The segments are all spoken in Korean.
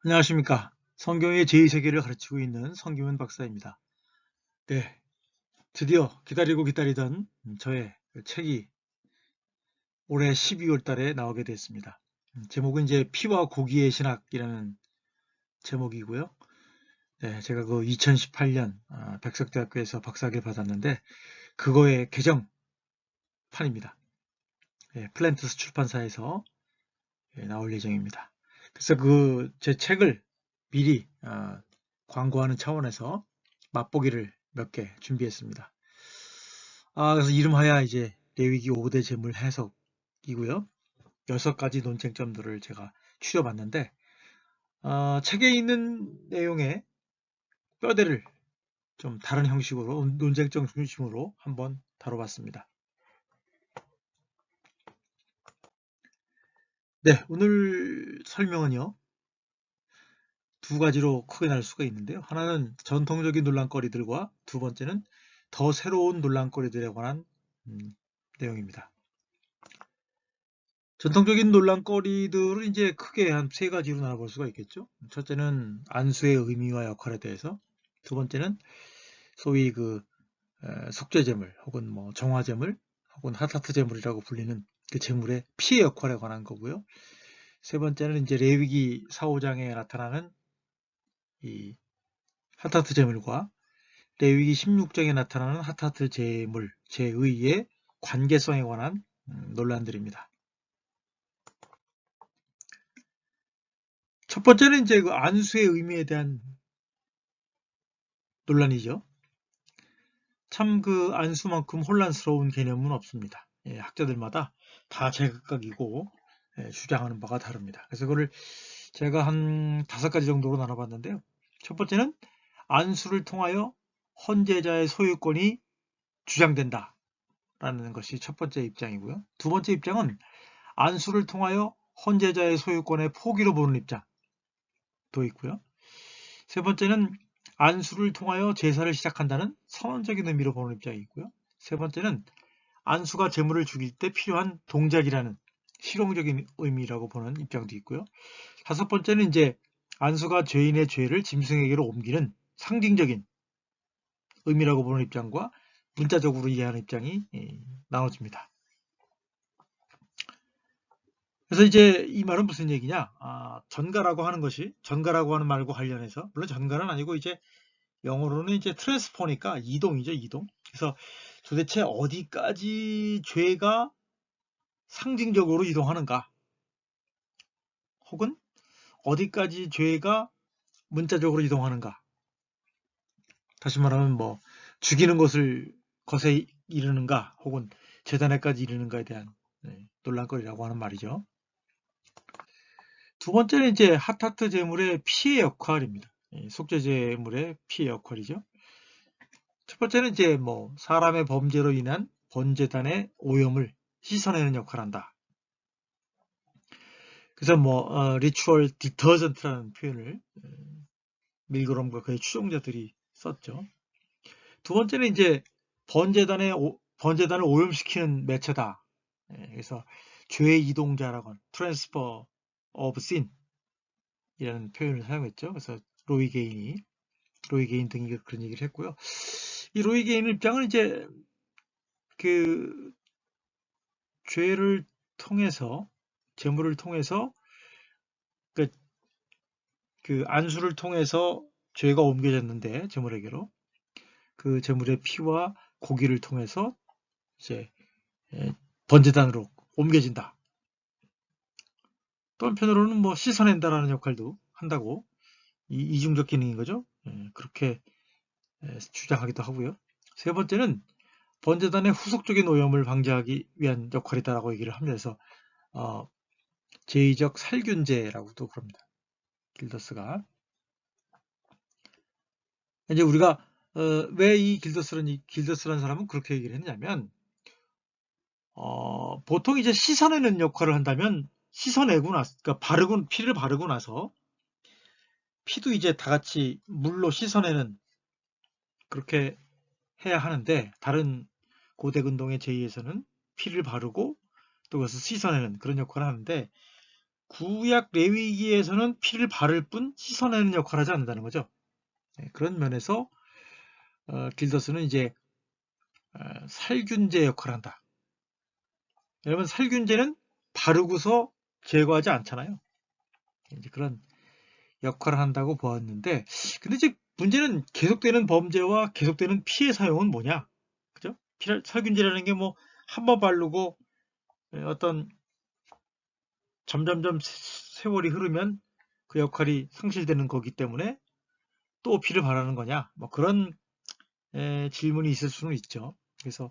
안녕하십니까. 성경의 제2세계를 가르치고 있는 성경현 박사입니다. 네, 드디어 기다리고 기다리던 저의 책이 올해 12월 달에 나오게 됐습니다. 제목은 이제 피와 고기의 신학이라는 제목이고요. 네, 제가 그 2018년 백석대학교에서 박사학위를 받았는데 그거의 개정판입니다. 네, 플랜트스 출판사에서 나올 예정입니다. 그래서 그 제 책을 미리 광고하는 차원에서 맛보기를 몇 개 준비했습니다. 그래서 이름하여 이제 레위기 5대 재물 해석이고요. 6가지 논쟁점들을 제가 추려봤는데 책에 있는 내용의 뼈대를 좀 다른 형식으로 논쟁점 중심으로 한번 다뤄봤습니다. 네, 오늘 설명은요. 두 가지로 크게 나눌 수가 있는데요. 하나는 전통적인 논란거리들과 두 번째는 더 새로운 논란거리들에 관한 내용입니다. 전통적인 논란거리들은 이제 크게 한 세 가지로 나눠볼 수가 있겠죠. 첫째는 안수의 의미와 역할에 대해서, 두 번째는 소위 그 속죄제물 혹은 뭐 정화제물 혹은 하타트 제물이라고 불리는 그 제물의 피해 역할에 관한 거고요. 세 번째는 이제 레위기 4, 5장에 나타나는 이 하타트 제물과 레위기 16장에 나타나는 하타트 제물, 제의의 관계성에 관한 논란들입니다. 첫 번째는 이제 그 안수의 의미에 대한 논란이죠. 참 그 안수만큼 혼란스러운 개념은 없습니다. 학자들마다 다 제각각이고 주장하는 바가 다릅니다. 그래서 그걸 제가 한 5가지 정도로 나눠봤는데요. 첫 번째는 안수를 통하여 헌제자의 소유권이 주장된다 라는 것이 첫 번째 입장이고요. 두 번째 입장은 안수를 통하여 헌제자의 소유권의 포기로 보는 입장도 있고요. 세 번째는 안수를 통하여 제사를 시작한다는 선언적인 의미로 보는 입장이 있고요. 세 번째는 안수가 제물을 죽일 때 필요한 동작이라는 실용적인 의미라고 보는 입장도 있고요. 다섯 번째는 이제 안수가 죄인의 죄를 짐승에게로 옮기는 상징적인 의미라고 보는 입장과 문자적으로 이해하는 입장이 나눠집니다. 그래서 이제 이 말은 무슨 얘기냐? 전가라고 하는 것이 전가라고 하는 말과 관련해서 물론 전가는 아니고 이제 영어로는 이제 트랜스포니까 이동이죠, 이동. 그래서 도대체 어디까지 죄가 상징적으로 이동하는가? 혹은 어디까지 죄가 문자적으로 이동하는가? 다시 말하면 뭐 죽이는 것에 이르는가? 혹은 재단에까지 이르는가에 대한 논란거리라고 하는 말이죠. 두 번째는 이제 하타트 제물의 피해 역할입니다. 속죄 제물의 피해 역할이죠. 첫 번째는 이제 뭐 사람의 범죄로 인한 번제단의 오염을 씻어내는 역할을 한다. 그래서 뭐 리추얼 디터전트라는 표현을 밀그럼과 그의 추종자들이 썼죠. 두 번째는 이제 번제단을 오염시키는 매체다. 그래서 죄의 이동자라고 하는 트랜스퍼 오브 신이라는 표현을 사용했죠. 그래서 로이 게인 등이 그런 얘기를 했고요. 이 로이 게인 입장은 이제 그 죄를 통해서 제물을 통해서 그, 그 안수를 통해서 죄가 옮겨졌는데 제물에게로 그 제물의 피와 고기를 통해서 이제 번제단으로 옮겨진다. 또 한편으로는 뭐 씻어낸다라는 역할도 한다고 이중적 기능인 거죠. 그렇게 주장하기도 하고요. 세 번째는 번제단의 후속적인 오염을 방지하기 위한 역할이다라고 얘기를 하면서 제의적 살균제라고도 그럽니다. 길더스가 이제 우리가 왜 이 길더스라는 사람은 그렇게 얘기를 했냐면 보통 이제 씻어내는 역할을 한다면 씻어내고 나서 그러니까 피를 바르고 나서 피도 이제 다 같이 물로 씻어내는 그렇게 해야 하는데 다른 고대 근동의 제의에서는 피를 바르고 또 그것을 씻어내는 그런 역할을 하는데 구약 레위기에서는 피를 바를 뿐 씻어내는 역할을 하지 않는다는 거죠. 그런 면에서 길더스는 이제 살균제 역할을 한다. 여러분, 살균제는 바르고서 제거하지 않잖아요. 이제 그런 역할을 한다고 보았는데, 근데 이제 문제는 계속되는 범죄와 계속되는 피해 사용은 뭐냐? 그죠? 살균제라는 게 뭐 한 번 바르고 어떤 점점점 세월이 흐르면 그 역할이 상실되는 거기 때문에 또 피를 바르는 거냐? 뭐 그런 질문이 있을 수는 있죠. 그래서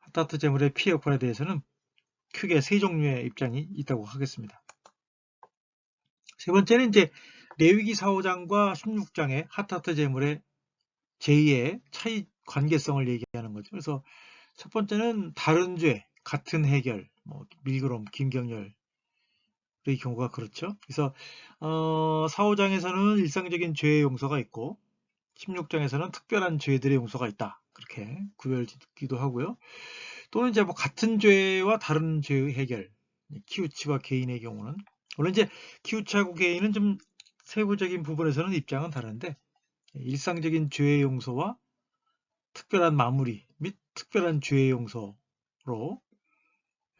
핫타트 제물의 피해 역할에 대해서는 크게 세 종류의 입장이 있다고 하겠습니다. 세 번째는 이제 레위기 4~5장과 16장의 핫타트 제물의 제2의 차이 관계성을 얘기하는 거죠. 그래서 첫 번째는 다른 죄, 같은 해결, 뭐 밀그롬, 김경열의 경우가 그렇죠. 그래서 4~5장에서는 일상적인 죄의 용서가 있고 16장에서는 특별한 죄들의 용서가 있다. 그렇게 구별짓기도 하고요. 또는 이제 뭐 같은 죄와 다른 죄의 해결, 키우치와 개인의 경우는 물론 이제 키우치하고 개인은 좀 세부적인 부분에서는 입장은 다른데 일상적인 죄의 용서와 특별한 마무리 및 특별한 죄의 용서로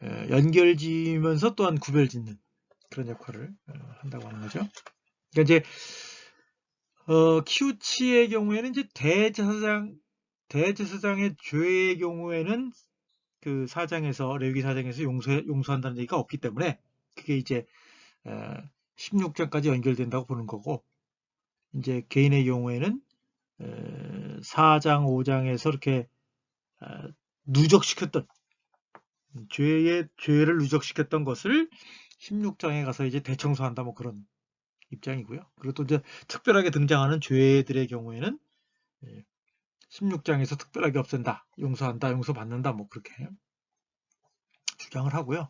연결지면서 또한 구별짓는 그런 역할을 한다고 하는 거죠. 그러니까 이제 키우치의 경우에는 이제 대제사장의 죄의 경우에는 그 레위기 4장에서 용서한다는 얘기가 없기 때문에 그게 이제 16장까지 연결된다고 보는 거고, 이제 개인의 경우에는 4장, 5장에서 이렇게 누적시켰던 죄를 누적시켰던 것을 16장에 가서 이제 대청소한다, 뭐 그런 입장이고요. 그리고 또 이제 특별하게 등장하는 죄들의 경우에는 16장에서 특별하게 없앤다, 용서한다, 용서받는다, 뭐 그렇게 주장을 하고요.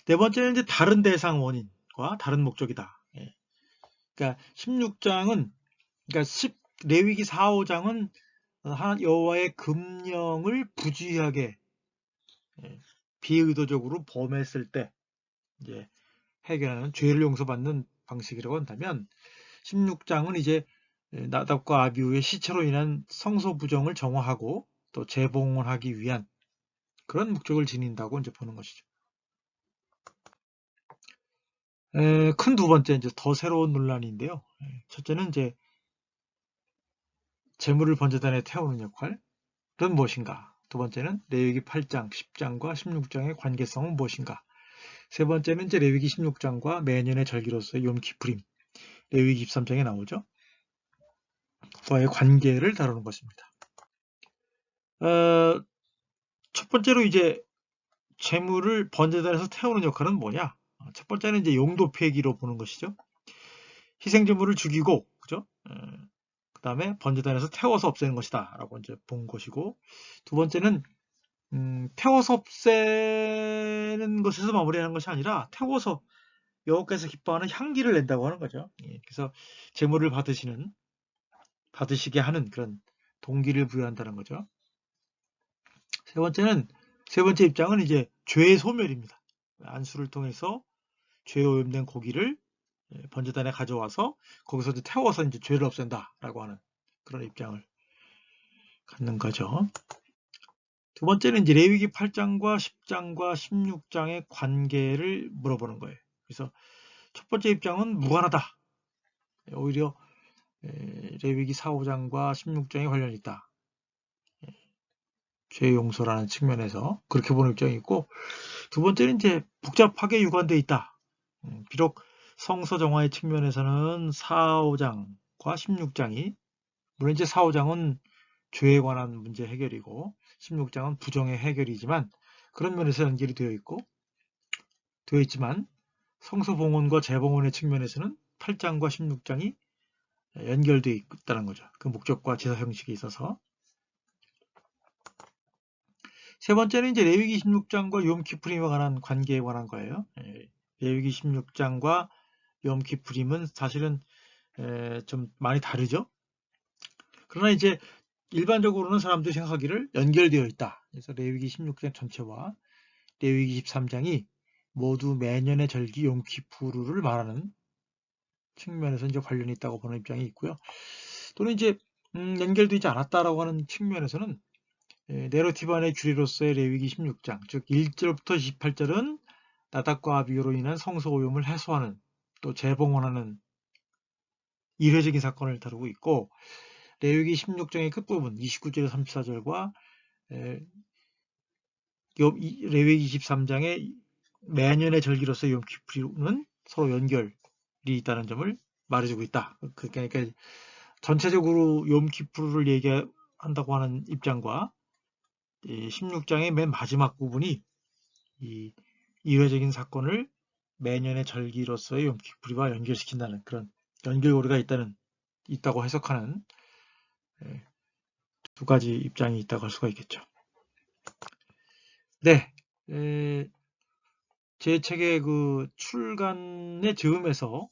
네 번째는 이제 다른 대상 원인과 다른 목적이다. 그러니까 16장은, 그러니까 레위기 4~5장은 여호와의 금령을 부주의하게 비의도적으로 범했을 때 이제 해결하는 죄를 용서받는 방식이라고 한다면 16장은 이제 나답과 아비후의 시체로 인한 성소 부정을 정화하고 또 재봉헌하기 위한 그런 목적을 지닌다고 이제 보는 것이죠. 큰 두 번째 이제 더 새로운 논란인데요. 첫째는 이제 재물을 번제단에 태우는 역할은 무엇인가? 두 번째는 레위기 8장, 10장과 16장의 관계성은 무엇인가? 세 번째는 이제 레위기 16장과 매년의 절기로서의 욤키프림, 레위기 23장에 나오죠. 와의 관계를 다루는 것입니다. 첫 번째로 이제 재물을 번제단에서 태우는 역할은 뭐냐? 첫 번째는 이제 용도 폐기로 보는 것이죠. 희생제물을 죽이고, 그죠? 그 다음에 번제단에서 태워서 없애는 것이다 라고 이제 본 것이고, 두 번째는 태워서 없애는 것에서 마무리하는 것이 아니라 태워서 여호와께서 기뻐하는 향기를 낸다고 하는 거죠. 그래서 제물을 받으시게 하는 그런 동기를 부여한다는 거죠. 세 번째 입장은 이제 죄의 소멸입니다. 안수를 통해서 죄에 오염된 고기를 번제단에 가져와서 거기서 이제 태워서 이제 죄를 없앤다라고 하는 그런 입장을 갖는 거죠. 두 번째는 이제 레위기 8장과 10장과 16장의 관계를 물어보는 거예요. 그래서 첫 번째 입장은 무관하다. 오히려 레위기 4~5장과 16장에 관련이 있다. 죄 용서라는 측면에서 그렇게 보는 입장이 있고, 두 번째는 이제 복잡하게 유관되어 있다. 비록 성서 정화의 측면에서는 4~5장과 16장이, 물론 이제 4~5장은 죄에 관한 문제 해결이고 16장은 부정의 해결이지만 그런 면에서 연결이 되어 있지만 성서 봉헌과 재봉헌의 측면에서는 8장과 16장이 연결되어 있다는 거죠. 그 목적과 제사 형식에 있어서. 세 번째는 이제 레위기 16장과 욤키프림에 관한 관계에 관한 거예요. 레위기 16장과 욤키프림은 사실은 좀 많이 다르죠. 그러나 이제 일반적으로는 사람들이 생각하기를 연결되어 있다. 그래서 레위기 16장 전체와 레위기 23장이 모두 매년의 절기 욤키푸르를 말하는 측면에서 이제 관련이 있다고 보는 입장이 있고요. 또는 이제 연결되지 않았다라고 하는 측면에서는 내러티브 안의 주리로서의 레위기 16장, 즉 1절부터 28절은 나답과 아비후로 인한 성소 오염을 해소하는 또 재봉헌하는 이례적인 사건을 다루고 있고, 레위기 16장의 끝부분 29절에서 34절과 레위기 23장의 매년의 절기로서 욤키푸르는 서로 연결이 있다는 점을 말해주고 있다. 그러니까 전체적으로 욤키푸르를 얘기한다고 하는 입장과 16장의 맨 마지막 부분이 이 이례적인 사건을 매년의 절기로서의 욤키푸르와 연결시킨다는 그런 연결고리가 있다고 해석하는 두 가지 입장이 있다고 할 수가 있겠죠. 네, 제 책의 그 출간의 즈음에서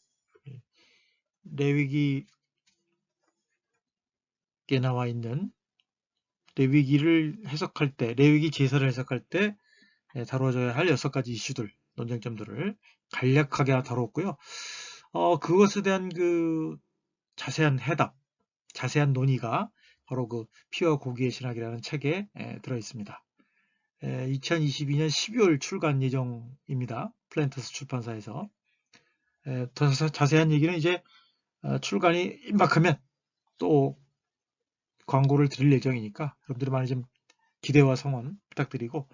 레위기에 나와 있는 레위기를 해석할 때, 레위기 제사를 해석할 때 다뤄져야 할 6가지 이슈들, 논쟁점들을 간략하게 다뤘고요. 그것에 대한 그 자세한 해답, 자세한 논의가 바로 그 피와 고기의 신학이라는 책에 들어 있습니다. 2022년 12월 출간 예정입니다. 플랜터스 출판사에서. 더 자세한 얘기는 이제 출간이 임박하면 또 광고를 드릴 예정이니까 여러분들이 많이 좀 기대와 성원 부탁드리고,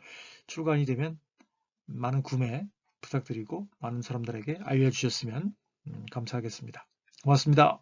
출간이 되면 많은 구매 부탁드리고 많은 사람들에게 알려주셨으면 감사하겠습니다. 고맙습니다.